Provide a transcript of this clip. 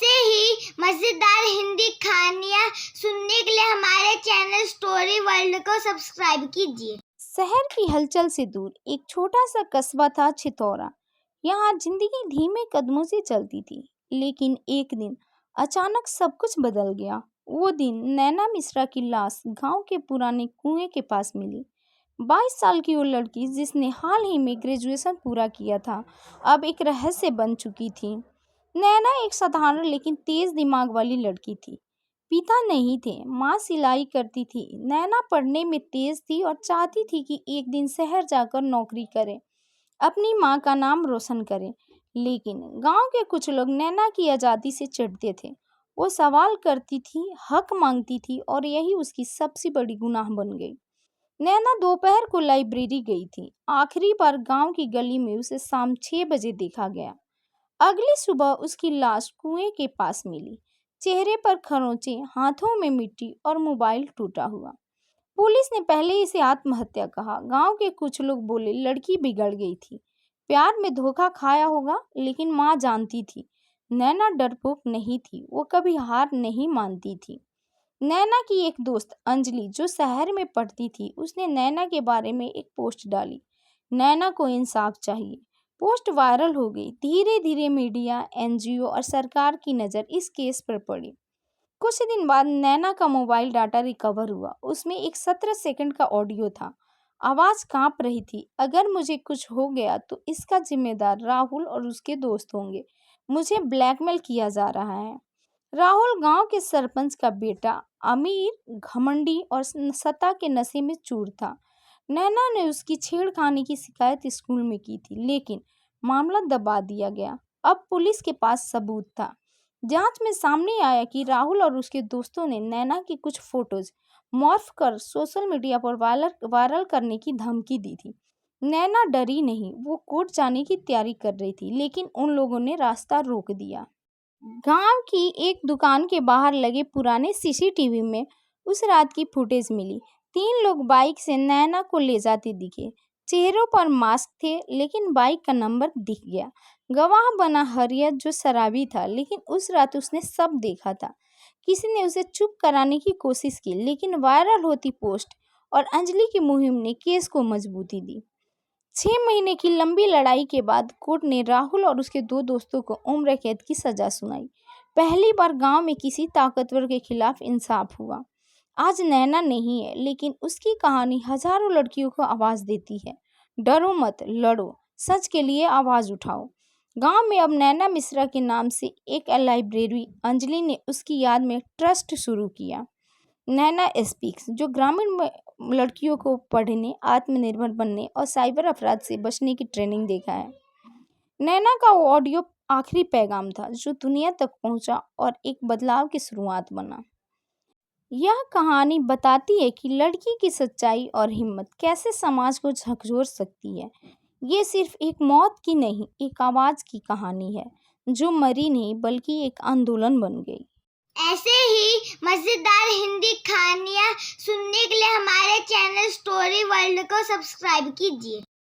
ऐसे ही मजेदार हिंदी कहानियाँ सुनने के लिए हमारे चैनल स्टोरी वर्ल्ड को सब्सक्राइब कीजिए। शहर की हलचल से दूर एक छोटा सा कस्बा था छितौरा। यहाँ जिंदगी धीमे कदमों से चलती थी, लेकिन एक दिन अचानक सब कुछ बदल गया। वो दिन नैना मिश्रा की लाश गांव के पुराने कुएं के पास मिली। 22 साल की वो लड़की, जिसने हाल ही में ग्रेजुएशन पूरा किया था, अब एक रहस्य बन चुकी थी। नैना एक साधारण लेकिन तेज दिमाग वाली लड़की थी। पिता नहीं थे, माँ सिलाई करती थी। नैना पढ़ने में तेज थी और चाहती थी कि एक दिन शहर जाकर नौकरी करे, अपनी माँ का नाम रोशन करे। लेकिन गांव के कुछ लोग नैना की आज़ादी से चिढ़ते थे। वो सवाल करती थी, हक मांगती थी, और यही उसकी सबसे बड़ी गुनाह बन गई। नैना दोपहर को लाइब्रेरी गई थी। आखिरी बार गांव की गली में उसे शाम 6 बजे देखा गया। अगली सुबह उसकी लाश कुएं के पास मिली, चेहरे पर खरोंचे, हाथों में मिट्टी और मोबाइल टूटा हुआ। पुलिस ने पहले इसे आत्महत्या कहा। गांव के कुछ लोग बोले लड़की बिगड़ गई थी, प्यार में धोखा खाया होगा। लेकिन माँ जानती थी, नैना डरपोक नहीं थी, वो कभी हार नहीं मानती थी। नैना की एक दोस्त अंजलि, जो शहर में पढ़ती थी, उसने नैना के बारे में एक पोस्ट डाली, नैना को इंसाफ चाहिए। पोस्ट वायरल हो गई। धीरे धीरे मीडिया, एनजीओ और सरकार की नज़र इस केस पर पड़ी। कुछ दिन बाद नैना का मोबाइल डाटा रिकवर हुआ। उसमें एक 17 सेकंड का ऑडियो था। आवाज़ कांप रही थी, अगर मुझे कुछ हो गया तो इसका जिम्मेदार राहुल और उसके दोस्त होंगे। मुझे ब्लैकमेल किया जा रहा है। राहुल गांव के सरपंच का बेटा, अमीर, घमंडी और सत्ता के नशे में चूर था। नैना ने उसकी छेड़खानी की शिकायत स्कूल में की थी, लेकिन मामला दबा दिया गया। अब पुलिस के पास सबूत था। जांच में सामने आया कि राहुल और उसके दोस्तों ने नैना की कुछ फोटोज मॉर्फ कर सोशल मीडिया पर वायरल करने की धमकी दी थी। नैना डरी नहीं, वो कोर्ट जाने की तैयारी कर रही थी, लेकिन उन लोगों ने रास्ता रोक दिया। गांव की एक दुकान के बाहर लगे पुराने सीसीटीवी में उस रात की फुटेज मिली। 3 लोग बाइक से नैना को ले जाते दिखे। चेहरों पर मास्क थे, लेकिन बाइक का नंबर दिख गया। गवाह बना हरियत, जो शराबी था, लेकिन उस रात उसने सब देखा था। किसी ने उसे चुप कराने की कोशिश की, लेकिन वायरल होती पोस्ट और अंजलि की मुहिम ने केस को मजबूती दी। 6 महीने की लंबी लड़ाई के बाद कोर्ट ने राहुल और उसके 2 दोस्तों को उम्र कैद की सजा सुनाई। पहली बार गांव में किसी ताकतवर के खिलाफ इंसाफ हुआ। आज नैना नहीं है, लेकिन उसकी कहानी हजारों लड़कियों को आवाज़ देती है। डरो मत, लड़ो, सच के लिए आवाज़ उठाओ। गांव में अब नैना मिश्रा के नाम से एक लाइब्रेरी, अंजलि ने उसकी याद में ट्रस्ट शुरू किया, नैना स्पीक्स, जो ग्रामीण लड़कियों को पढ़ने, आत्मनिर्भर बनने और साइबर अपराध से बचने की ट्रेनिंग देखा है। नैना का वो ऑडियो आखिरी पैगाम था जो दुनिया तक पहुंचा और एक बदलाव की शुरुआत बना। यह कहानी बताती है कि लड़की की सच्चाई और हिम्मत कैसे समाज को झकझोर सकती है। ये सिर्फ एक मौत की नहीं, एक आवाज़ की कहानी है, जो मरी नहीं बल्कि एक आंदोलन बन गई। ऐसे ही मजेदार हिंदी कहानियाँ सुनने के लिए हमारे चैनल स्टोरी वर्ल्ड को सब्सक्राइब कीजिए।